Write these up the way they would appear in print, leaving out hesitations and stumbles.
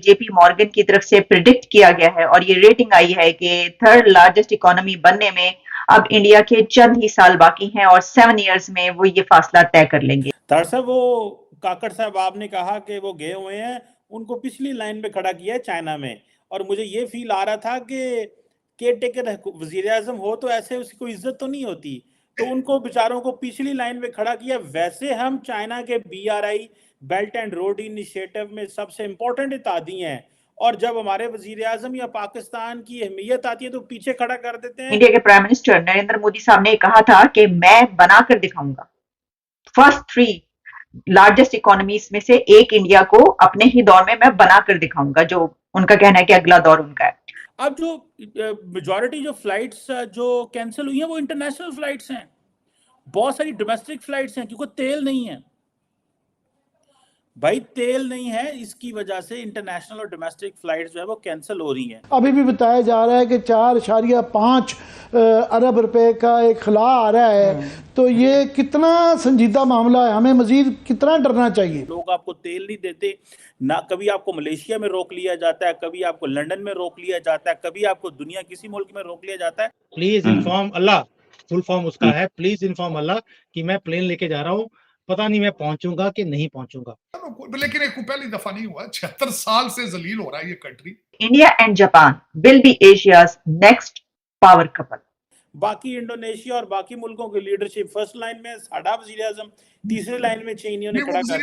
JP Morgan की तरफ से प्रिडिक्ट किया गया है और ये रेटिंग आई है कि थर्ड लार्जेस्ट इकोनॉमी बनने में अब इंडिया के चंद ही साल बाकी हैं और 7 इयर्स में वो ये फासला तय कर लेंगे। दरअसल वो काकड़ साहब आपने कहा कि वो गए हुए हैं, उनको पिछली लाइन पे खड़ा किया है चाइना में, और मुझे ये फील आ रहा था कि केयर टेकर वजीर आजम हो तो ऐसे उसकी कोई इज्जत तो नहीं होती, तो उनको बेचारों को पिछली लाइन पे खड़ा किया। वैसे हम चाइना के BRI belt and road initiative में सबसे इम्पोर्टेंट इत्यादी हैं, और जब हमारे वजीर आजम या पाकिस्तान की अहमियत आती है तो पीछे खड़ा कर देते हैं। इंडिया के प्राइम मिनिस्टर नरेंद्र मोदी साहब ने कहा था कि मैं बनाकर दिखाऊंगा, फर्स्ट 3 लार्जेस्ट इकोनॉमीज में से एक इंडिया को अपने ही दौर में मैं बनाकर दिखाऊंगा, जो उनका कहना है कि अगला दौर उनका है। अब जो मेजॉरिटी जो फ्लाइट्स जो कैंसिल हुई हैं वो इंटरनेशनल फ्लाइट्स हैं, बहुत सारी डोमेस्टिक फ्लाइट्स हैं, क्योंकि तेल नहीं है भाई, तेल नहीं है, इसकी वजह से इंटरनेशनल और डोमेस्टिक फ्लाइट्स जो है वो कैंसिल हो रही हैं। अभी भी बताया जा रहा है कि 4.5 अरब रुपए का एक खला आ रहा है, तो ये कितना संजीदा मामला है, हमें मजीद कितना डरना चाहिए। लोग आपको तेल नहीं देते ना, कभी आपको मलेशिया में रोक लिया जाता है, कभी आपको लंदन में रोक लिया जाता है, कभी आपको दुनिया किसी मुल्क में रोक लिया जाता है। Please inform Allah, full form उसका है, प्लीज इन्फॉर्म अल्लाह कि मैं प्लेन लेके जा रहा हूँ, पता नहीं मैं पहुंचूंगा कि नहीं पहुंचूंगा। लेकिन एक पहली दफा नहीं हुआ, 76 साल से जलील हो रहा है ये country. India and Japan will be Asia's next power couple. बाकी इंडोनेशिया और बाकी मुल्कों की लीडरशिप फर्स्ट लाइन में, साडा वजीर आजम तीसरी लाइन में चीनियों ने खड़ा कर।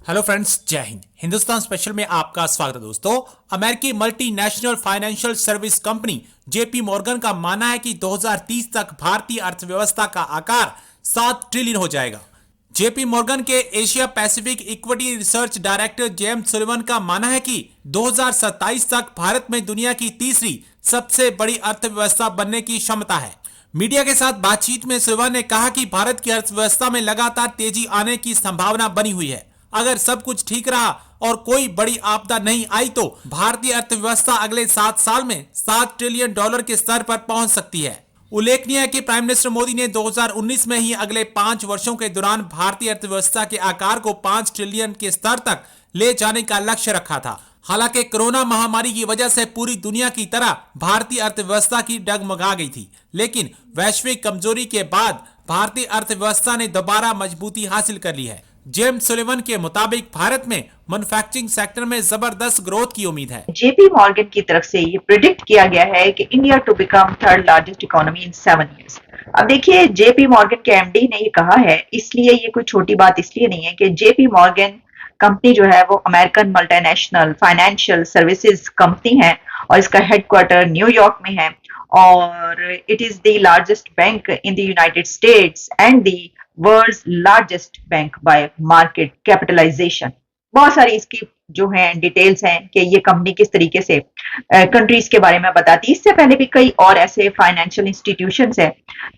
हेलो फ्रेंड्स, जय हिंद। हिंदुस्तान स्पेशल में आपका स्वागत है दोस्तों। अमेरिकी multinational financial service company JP Morgan का मानना है कि 2030 तक भारतीय अर्थव्यवस्था का आकार 7 ट्रिलियन हो जाएगा। जेपी मॉर्गन के Asia Pacific equity research director James Sullivan का मानना है कि 2027 तक भारत में दुनिया की तीसरी सबसे बड़ी अर्थव्यवस्था बनने की क्षमता है। मीडिया के साथ बातचीत में सुलिवन ने कहा कि भारत की अर्थव्यवस्था में लगातार तेजी आने की संभावना बनी हुई है। अगर सब कुछ ठीक रहा और कोई बड़ी आपदा नहीं आई तो भारतीय अर्थव्यवस्था अगले 7 साल में $7 ट्रिलियन के स्तर पर पहुंच सकती है। उल्लेखनीय है कि प्राइम मिनिस्टर मोदी ने 2019 में ही अगले 5 वर्षों के दौरान भारतीय अर्थव्यवस्था के आकार को 5 ट्रिलियन के स्तर तक ले जाने का लक्ष्य रखा था। हालांकि कोरोना महामारी की वजह से पूरी दुनिया की तरह भारतीय अर्थव्यवस्था की डगमगा गई थी, लेकिन वैश्विक कमजोरी के बाद भारतीय अर्थव्यवस्था ने दोबारा मजबूती हासिल कर ली है। जेम्स सुलिवन के मुताबिक भारत में मैन्युफैक्चरिंग सेक्टर में जबरदस्त ग्रोथ की उम्मीद है। जेपी मॉर्गन की तरफ से ये प्रिडिक्ट किया गया है कि India to become third largest economy in 7 years. अब देखिए, जेपी मॉर्गन के एमडी ने ये कहा है, इसलिए ये कोई छोटी बात इसलिए नहीं है कि जेपी मॉर्गन कंपनी जो है वो American multinational financial services company है और इसका हेडक्वार्टर न्यूयॉर्क में है और it is the largest bank in the United States and the world's largest bank by market capitalisation. बहुत सारी इसकी जो है डिटेल्स हैं कि ये कंपनी किस तरीके से कंट्रीज के बारे में बताती है। इससे पहले भी कई और ऐसे फाइनेंशियल इंस्टीट्यूशंस हैं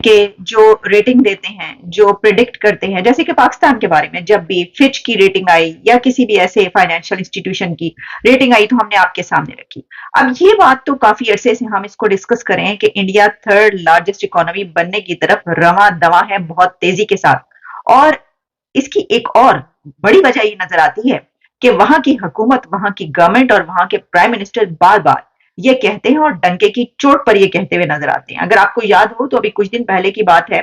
कि जो रेटिंग देते हैं, जो प्रिडिक्ट करते हैं, जैसे कि पाकिस्तान के बारे में जब भी फिच की रेटिंग आई या किसी भी ऐसे फाइनेंशियल इंस्टीट्यूशन की रेटिंग आई तो हमने आपके सामने रखी। अब ये बात तो काफी अरसे से हम इसको डिस्कस करें कि इंडिया थर्ड लार्जेस्ट इकोनॉमी बनने की तरफ रवां दवा है बहुत तेजी के साथ, और इसकी एक और बड़ी वजह ये नजर आती है कि वहां की हुकूमत, वहां की गवर्नमेंट और वहां के प्राइम मिनिस्टर बार बार ये कहते हैं और डंके की चोट पर ये कहते हुए नजर आते हैं। अगर आपको याद हो तो अभी कुछ दिन पहले की बात है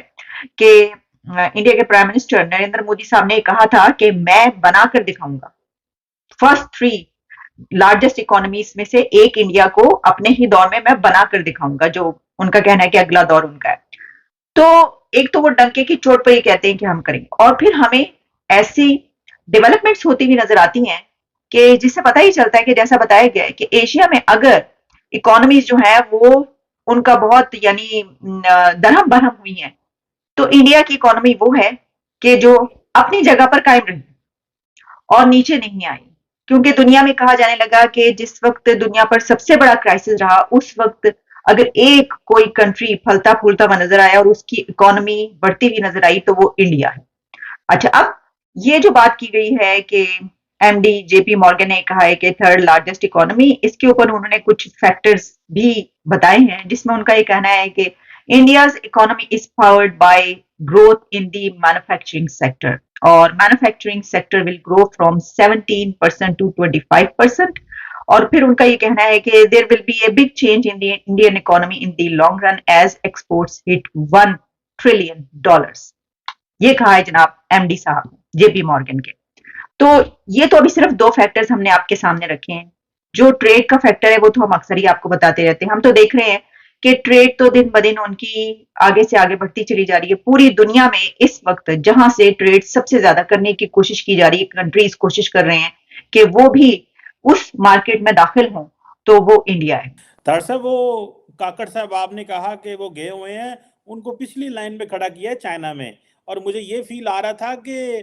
कि इंडिया के प्राइम मिनिस्टर नरेंद्र मोदी साहब ने कहा था कि मैं बनाकर दिखाऊंगा, फर्स्ट 3 लार्जेस्ट इकोनॉमीज में से एक इंडिया को अपने ही दौर में मैं बनाकर दिखाऊंगा, जो उनका कहना है कि अगला दौर उनका है। तो एक तो वो डंके की चोट पर ये कहते हैं कि हम करेंगे, और फिर हमें ऐसी डेवलपमेंट्स होती हुई नजर आती हैं कि जिससे पता ही चलता है कि जैसा बताया गया है कि एशिया में अगर इकोनॉमीज जो है वो उनका बहुत यानी दरहम बरहम हुई है, तो इंडिया की इकोनॉमी वो है कि जो अपनी जगह पर कायम रही और नीचे नहीं आई। क्योंकि दुनिया में कहा जाने लगा कि जिस वक्त दुनिया पर सबसे बड़ा क्राइसिस रहा, उस वक्त अगर एक कोई कंट्री फलता फूलता हुआ नजर आया और उसकी इकोनॉमी बढ़ती हुई नजर आई तो वो इंडिया है। अच्छा, अब ये जो बात की गई है कि एमडी जेपी मॉर्गन ने कहा है कि थर्ड लार्जेस्ट इकोनॉमी, इसके ऊपर उन्होंने कुछ फैक्टर्स भी बताए हैं जिसमें उनका ये कहना है कि India's economy is powered by growth in the manufacturing sector, और manufacturing sector will grow from 17% to 25%, और फिर उनका ये कहना है कि there will be a big change in the Indian economy in the long run as exports hit $1 trillion. ये कहा है जनाब एमडी साहब जेपी मॉर्गन के। तो ये तो अभी सिर्फ दो फैक्टर्स हमने आपके सामने रखे हैं। जो ट्रेड का फैक्टर है वो तो हम अक्सर ही आपको बताते रहते हैं। हम तो देख रहे हैं कि ट्रेड तो दिन ब दिन उनकी आगे से आगे बढ़ती चली जा रही है। पूरी दुनिया में इस वक्त जहां से ट्रेड सबसे ज्यादा करने की कोशिश की जा रही है, कंट्रीज कोशिश कर रहे हैं कि वो भी उस मार्केट में दाखिल हों, तो वो इंडिया है। तार साहब, वो काकड़ साहब आपने कहा कि वो गए हुए हैं, उनको पिछली लाइन में खड़ा किया है चाइना में, और मुझे ये फील आ रहा था कि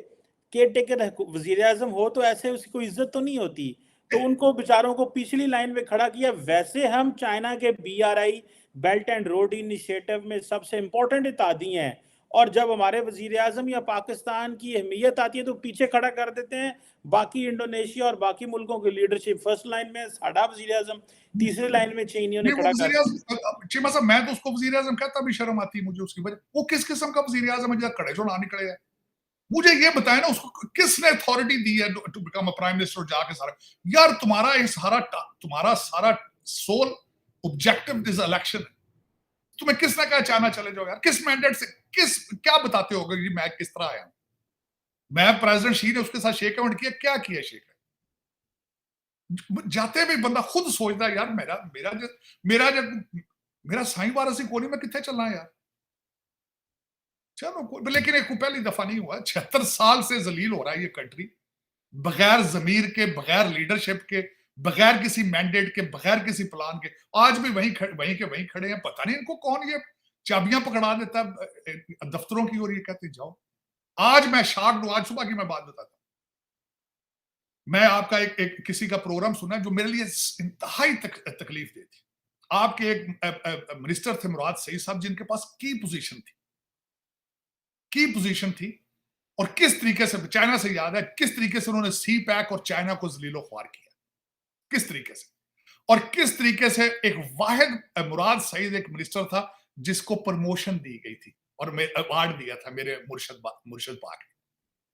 केयर टेकर वजीर आजम हो तो ऐसे उसकी कोई इज्जत तो नहीं होती, तो उनको बेचारों को पिछली लाइन में खड़ा किया। वैसे हम चाइना के BRI belt and road initiative में सबसे इंपॉर्टेंट इत्यादी हैं, और जब हमारे वजीर आजम या पाकिस्तान की अहमियत आती है तो पीछे खड़ा कर देते हैं। बाकी इंडोनेशिया और बाकी मुल्कों की लीडरशिप फर्स्ट लाइन में, साडा वजीर आजम तीसरी लाइन में चीनियों ने नहीं, वो खड़ा वजीर कर। आजम चीमा साहब, मैं तो उसको वजीर आजम कहता भी शर्म आती है मुझे उसकी वजह। वो किस किस्म का वजीर आजम है जो खड़े जो ना निकले है? मुझे ये बताया ना, उसको किसने अथॉरिटी दी है to become a prime minister? जाके सारा यार तुम्हारा सारा सोल ऑब्जेक्टिव इज इलेक्शन। तुम्हें किसने कहा चाइना चले जाओ यार? किस मैंडेट से, क्या बताते हो कि मैं किस तरह आया? मैं प्रेसिडेंट शी ने उसके साथ शेक हैंड किया, क्या किया शेक? जाते भी बंदा खुद सोचता है यार मेरा साईं वारसी कोनी में कितने चलना है यार। चलो, लेकिन एक पहली दफा नहीं हुआ, 76 साल से जलील हो रहा है ये कंट्री, बगैर जमीर के, बगैर लीडरशिप के, बगैर किसी मैंडेट के, बगैर किसी प्लान के। आज भी वहीं खड़े हैं। पता नहीं इनको कौन ये चाबियां पकड़ा देता है दफ्तरों की, और ये कहते जाओ। आज मैं शॉक्ड हूं। आज सुबह की मैं बात बताता हूं। मैं आपका एक किसी का प्रोग्राम सुना जो मेरे लिए इंतहाई तकलीफ देती। आपके एक मिनिस्टर थे मुराद सईद साहब, जिनके पास की पोजीशन थी, और किस तरीके से चाइना से, याद है किस तरीके से उन्होंने CPEC और चाइना को जलीलो ख्वार किया, किस तरीके से, और किस तरीके से एक वाहिद मुराद सईद एक मिनिस्टर था जिसको प्रमोशन दी गई थी और अवार्ड दिया था मेरे मुर्शद पाक ने,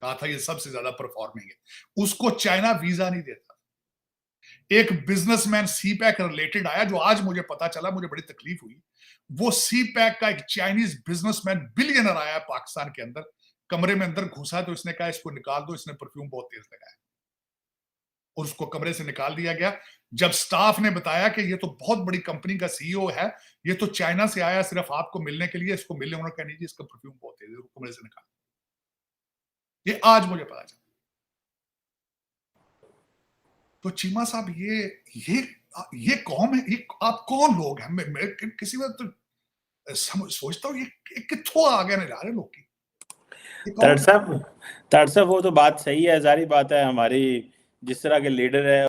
कहा था ये सबसे ज्यादा परफॉर्मिंग है। उसको चाइना वीजा नहीं देता। एक बिजनेसमैन CPEC रिलेटेड आया, जो आज मुझे पता चला, मुझे बड़ी तकलीफ हुई। वो CPEC का एक चाइनीज बिजनेसमैन बिलियनर आया पाकिस्तान के अंदर, कमरे में अंदर घुसा तो इसने कहा इसको निकाल दो, इसने परफ्यूम बहुत तेज लगाया, और उसको कमरे से निकाल दिया गया। जब स्टाफ ने बताया कि ये तो बहुत बड़ी कंपनी का CEO है, ये तो चाइना से आया सिर्फ आपको मिलने के लिए, इसको मिलने, उन्होंने कहा नहीं जी इसका परफ्यूम बहुत तेज है, कमरे से निकाल। ये आज मुझे पता चला। तो चीमा साहब, ये कौन है? ये आप कौन लोग हैं? मैं किसी वक्त तो सोचता हूँ ये कित्थों आ गए जा रहे लोग की। तार साहब, वो तो बात सही है, जारी बात है, हमारी जिस तरह के लीडर है